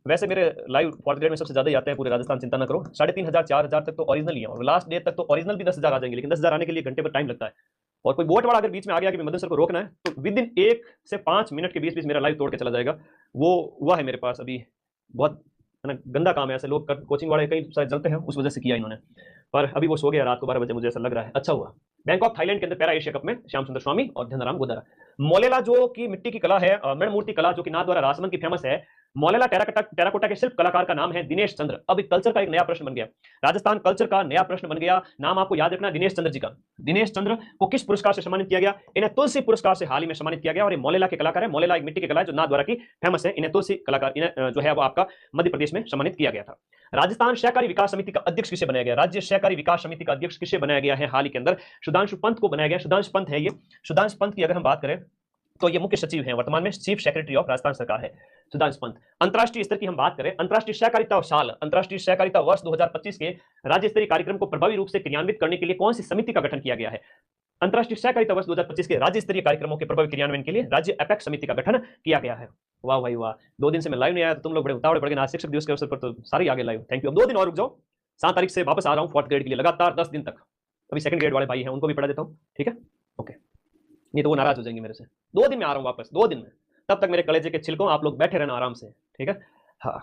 वैसे मेरे live fourth grade में सबसे ज्यादा ही आते हैं पूरे राजस्थान, चिंता ना करो। 3,500 4,000 तक तो ओरिजिनल ही है, और लास्ट डे तक तो ओरिजिनल भी 10,000 आ जाएंगे, लेकिन 10,000 आने के लिए घंटे पर टाइम लगता है। और कोई वोट वाला अगर बीच में आ गया कि मदन सर को रोकना है, तो विद इन 1 से 5 मिनट के बीच बीच मेरा लाइव तोड़ के चला जाएगा। वो हुआ है मेरे पास अभी, बहुत है ना, गंदा काम है। ऐसे लोग कोचिंग वाले कई सारे जलते हैं, उस वजह से किया इन्होंने। पर अभी वो सो गया रात को 12 बजे, मुझे ऐसा लग रहा है। अच्छा हुआ। बैंकॉक थाईलैंड के अंदर पैरा एशिया कप में श्याम सुंदर स्वामी और धनराम गोदारा। मोलेला जो कि मिट्टी की कला है, मणिमूर्ति कला जो कि नाथद्वारा राजसमंद की फेमस है। मोलेला टेराकोटा के शिल्प कलाकार का नाम है दिनेश चंद्र। अब कल्चर का एक नया प्रश्न बन गया, राजस्थान कल्चर का नया प्रश्न बन गया। नाम आपको याद रखना दिनेश चंद्र जी का। दिनेश चंद्र को किस पुरस्कार से सम्मानित किया गया? इन्हें तुलसी पुरस्कार से हाल ही में सम्मानित किया गया, और ये मोलेला के कलाकार है। मोलेला एक मिट्टी की कला है जो नाथद्वारा की फेमस है। इन्हें तुलसी कलाकार, इन्हें जो है वो आपका मध्य प्रदेश में सम्मानित किया गया था। राजस्थान सहकारी विकास समिति का अध्यक्ष किसे बनाया गया? राज्य सहकारी विकास समिति का अध्यक्ष किसे बनाया गया है हाल ही के अंदर? सुधांशु पंत को बनाया गया। सुधांशु पंत है ये। सुधांशु पंत की अगर हम बात करें तो ये मुख्य सचिव हैं, वर्तमान में चीफ सेक्रेटरी ऑफ राजस्थान सरकार है सुधांशु पंत। अंतरराष्ट्रीय स्तर की हम बात करें, अंतरराष्ट्रीय सहकारिता साल, अंतरराष्ट्रीय सहकारिता वर्ष 2025 के राज्य स्तरीय कार्यक्रम को प्रभावी रूप से क्रियान्वित करने के लिए कौन सी समिति का गठन किया गया है? अंतरराष्ट्रीय सहकारिता वर्ष 2025 के राज्य स्तरीय कार्यक्रमों के प्रभावी क्रियान्वयन के लिए राज्य एपेक्स समिति का गठन किया गया है। वाह भाई वाह, 2 दिन से मैं लाइव नहीं आया, तो तुम लोग बड़े उतावले पड़ गए। आज शिक्षक दिवस के अवसर पर तो सारे आगे लाइव। Thank you. अब 2 दिन और रुक जाओ, 7 तारीख से वापस आ रहा हूँ फोर्थ ग्रेड के लिए, लगातार 10 दिन तक। अभी सेकंड ग्रेड वाले भाई हैं, उनको भी पढ़ा देता हूँ, ठीक है? ओके, नहीं तो वो नाराज हो जाएंगे मेरे से। 2 दिन में आ रहा हूँ वापस, 2 दिन में। तब तक मेरे कलेजे के छिलकों आप लोग बैठे रहना आराम से, ठीक है? हाँ,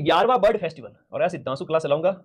11वां बर्ड फेस्टिवल, और ऐसी दांसू क्लास चलाऊंगा,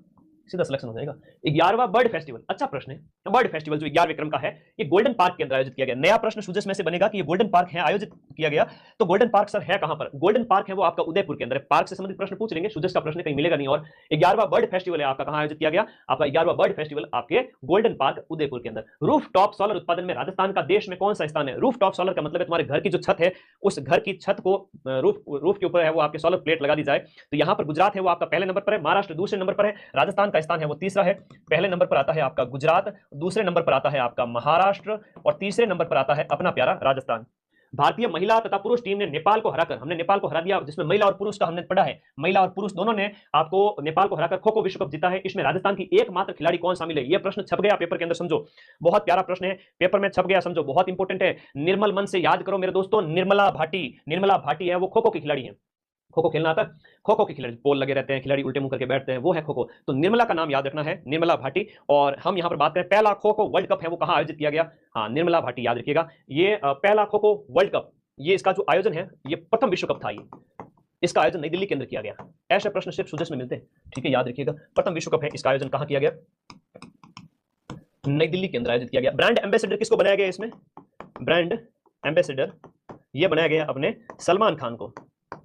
सीधा सिलेक्शन हो जाएगा। 11वां बर्ड फेस्टिवल, अच्छा प्रश्न है। बर्ड फेस्टिवल जो 11वें क्रम का है, ये गोल्डन पार्क के अंदर आयोजित किया गया। नया प्रश्न सुजस में से बनेगा कि ये गोल्डन पार्क है आयोजित किया गया, तो गोल्डन पार्क सर है कहां पर? गोल्डन पार्क है वो आपका उदयपुर के अंदर। पार्क से संबंधित प्रश्न पूछ लेंगे, सुजस का प्रश्न कहीं मिलेगा नहीं। और 11वां बर्ड फेस्टिवल है आपका कहां आयोजित किया गया? आपका 11वां बर्ड फेस्टिवल आपके गोल्डन पार्क उदयपुर के अंदर। रूफ टॉप सोलर उत्पादन में राजस्थान का देश में कौन सा स्थान है? रूफ टॉप सोलर का मतलब है तुम्हारे घर की जो छत है, उस घर की छत को रूफ के ऊपर है वो आपके सोलर प्लेट लगा दी जाए। तो यहां पर गुजरात है वो आपका पहले नंबर पर है, महाराष्ट्र दूसरे नंबर पर है, राजस्थान का स्थान है वो तीसरा है। पहले नंबर पर आता है आपका गुजरात, दूसरे नंबर पर आता है आपका महाराष्ट्र, और तीसरे नंबर पर आता है अपना प्यारा राजस्थान। भारतीय महिला तथा पुरुष टीम ने नेपाल को हराकर, हमने नेपाल को हरा दिया, जिसमें महिला और पुरुष का हमने पढ़ा है, महिला और पुरुष दोनों ने आपको नेपाल को हराकर खो खो विश्व कप जीता है। इसमें राजस्थान की एकमात्र खिलाड़ी कौन शामिल है? यह प्रश्न छप गया पेपर के अंदर, समझो, बहुत प्यारा प्रश्न है, पेपर में छप गया, समझो, बहुत इंपॉर्टेंट है। निर्मल मन से याद करो मेरे दोस्तों, निर्मला भाटी। निर्मला भाटी है वो खो खो की खिलाड़ी है। खो खो खेलना आता है? खो खो के खिलाड़ी पोल लगे रहते हैं, खिलाड़ी उल्टे मुंह करके बैठते हैं, वो है खो खो। तो निर्मला का नाम याद रखना है, निर्मला भाटी। और हम यहां पर बात करें, पहला खो खो वर्ल्ड कप है वो कहां आयोजित किया गया? हाँ, निर्मला भाटी, याद रखिएगा। ये पहला खो खो वर्ल्ड कप, ये इसका जो आयोजन है, ये प्रथम विश्व कप था। ये इसका आयोजन नई दिल्ली के अंदर किया गया। ऐसे प्रश्न सिर्फ सुजस में मिलते हैं, ठीक है, याद रखिएगा। प्रथम विश्व कप है, इसका आयोजन कहां किया गया? नई दिल्ली के अंदर आयोजित किया गया। ब्रांड एम्बेसडर किसको बनाया गया इसमें? ब्रांड एम्बेसडर ये बनाया गया अपने सलमान खान को।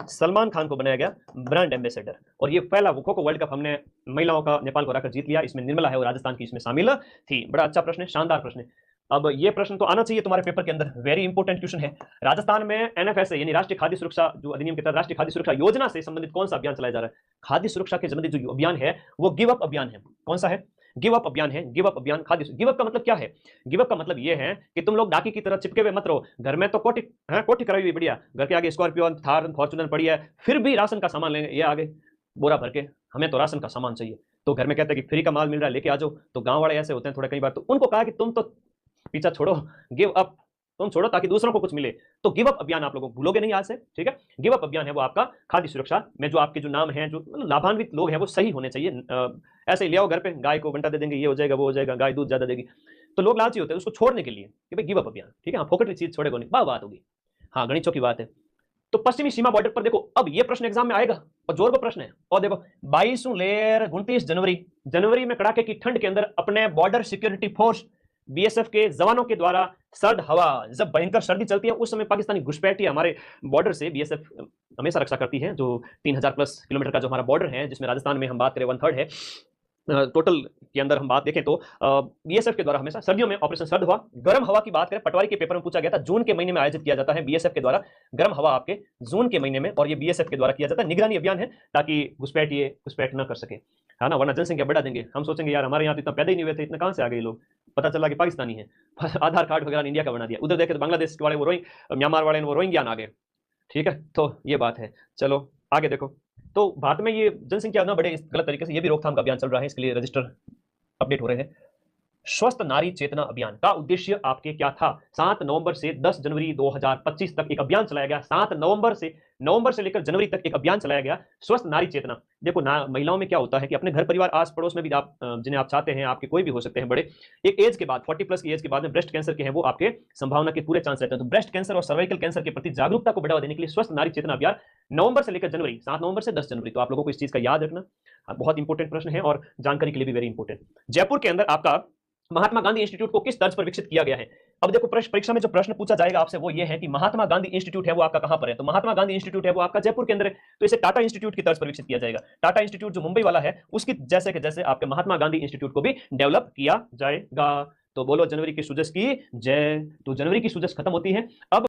सलमान खान को बनाया गया ब्रांड एम्बेसडर। और ये पहला खो खो वर्ल्ड कप हमने महिलाओं का नेपाल को हराकर जीत लिया। इसमें निर्मला है वो राजस्थान की इसमें शामिल थी। बड़ा अच्छा प्रश्न है, शानदार प्रश्न है। अब ये प्रश्न तो आना चाहिए तुम्हारे पेपर के अंदर, वेरी इंपॉर्टेंट क्वेश्चन है। राजस्थान में एनएफएसए यानी राष्ट्रीय खाद्य सुरक्षा जो अधिनियम के तहत राष्ट्रीय खाद्य सुरक्षा योजना से संबंधित कौन सा अभियान चलाया जा रहा है? खाद्य सुरक्षा के संबंधित जो अभियान है वो गिव अप अभियान है। कौन सा है? गिव अप अभियान है। गिव अप अभियान, खाद्य गिव अप का मतलब क्या है? गिव अप का मतलब ये है कि तुम लोग डाकी की तरह चिपके हुए मत रहो। घर में तो कोठी कोठी कराई हुई बढ़िया, घर के आगे स्कॉर्पियो थार फॉर्च्यूनर पड़ी है, फिर भी राशन का सामान लेंगे ये आगे बोरा भर के, हमें तो राशन का सामान चाहिए। तो घर में कहते हैं कि फ्री का माल मिल रहा है लेके आ जाओ। तो गांव वाले ऐसे होते हैं थोड़े, कई बार तो उनको कहा कि तुम तो पीछा छोड़ो, गिव अप, तुम छोड़ो ताकि दूसरों को कुछ मिले। तो गिव अप अभियान आप लोग भूलोगे नहीं आज से, ठीक है? गिव अप अभियान है वो आपका खाद्य सुरक्षा में जो आपके जो नाम हैं, जो लाभान्वित लोग हैं वो सही होने चाहिए। ऐसे ही ले आओ घर पे, गाय को बंटा दे देंगे, ये हो जाएगा वो हो जाएगा, गाय दूध ज्यादा देगी, तो लोग लालची होते हैं उसको छोड़ने के लिए कि भाई गिव अप अभियान, ठीक है? हाँ, फोकट की चीज छोड़ेगा नहीं, बात होगी। हाँ, गणितों की बात है। तो पश्चिमी सीमा बॉर्डर पर देखो, अब ये प्रश्न एग्जाम में आएगा और जोर का प्रश्न है। और देखो 22 लेर 29 जनवरी में कड़ाके की ठंड के अंदर अपने बॉर्डर सिक्योरिटी फोर्स बीएसएफ के जवानों के द्वारा सर्द हवा, जब भयंकर सर्दी चलती है उस समय पाकिस्तानी घुसपैठिए हमारे बॉर्डर से बीएसएफ हमेशा रक्षा करती है। जो 3000 प्लस किलोमीटर का जो हमारा बॉर्डर है, जिसमें राजस्थान में हम बात करें 1/3 है टोटल के अंदर हम बात देखें तो बीएसएफ के द्वारा हमेशा सर्दियों में ऑपरेशन सर्द हवा। गर्म हवा की बात करें, पटवारी के पेपर में पूछा गया था, जून के महीने में आयोजित किया जाता है बीएसएफ के द्वारा गर्म हवा आपके जून के महीने में, और ये बीएसएफ के द्वारा किया जाता है। निगरानी अभियान है ताकि घुसपैठ न कर सके, है ना, वरना जनसंख्या बढ़ा देंगे। हम सोचेंगे यार हमारे यहाँ तो इतना पैदा ही नहीं हुए थे, इतना कहाँ से आ गए लोग, पता चला कि पाकिस्तानी है, आधार कार्ड वगैरह इंडिया का बना दिया। उधर देखे तो बांग्लादेश वाले वो म्यांमार वाले वो रोहिंग्या आ गए, ठीक है? तो ये बात है। चलो आगे देखो, तो भारत में ये जनसंख्या न बढ़े इस गलत तरीके से, ये भी रोकथाम का अभियान चल रहा है, इसके लिए रजिस्टर अपडेट हो रहे हैं। स्वस्थ नारी चेतना अभियान का उद्देश्य आपके क्या था? 7 नवंबर से 10 जनवरी 2025 तक एक अभियान चलाया गया। 7 नवंबर से लेकर जनवरी तक एक अभियान चलाया गया, स्वस्थ नारी चेतना। देखो ना, महिलाओं में क्या होता है कि अपने घर परिवार आस-पड़ोस में भी आप जिन्हें आप चाहते हैं, आपके कोई भी हो सकते हैं बड़े, एक एज के बाद 40 प्लस की एज के बाद में ब्रेस्ट कैंसर के हैं, वो आपके संभावना के पूरे चांस रहते हैं। तो ब्रेस्ट कैंसर और सर्वाइकल कैंसर के प्रति जागरूकता को बढ़ावा देने के लिए स्वस्थ नारी चेतना अभियान नवंबर से लेकर जनवरी, 7 नवंबर से 10 जनवरी। तो आप लोगों को इस चीज़ का याद रखना बहुत इंपॉर्टेंट प्रश्न है और जानकारी के लिए भी वेरी इंपॉर्टेंट। जयपुर के अंदर आपका महात्मा गांधी इंस्टीट्यूट को किस तर्ज पर विकसित किया गया है? अब देखो परीक्षा में जो प्रश्न पूछा जाएगा आपसे वो ये है कि महात्मा गांधी इंस्टीट्यूट है वो आपका कहां पर है? तो महात्मा गांधी इंस्टीट्यूट है वो आपका जयपुर के अंदर है, तो इसे टाटा इंस्टीट्यूट की तर्ज पर विकसित किया जाएगा। टाटा इंस्टीट्यूट जो मुंबई वाला है उसकी जैसे के जैसे आपके महात्मा गांधी इंस्टीट्यूट को भी डेवलप किया जाएगा। तो बोलो जनवरी की सूजश की जय। तो जनवरी की सूजश खत्म होती है अब।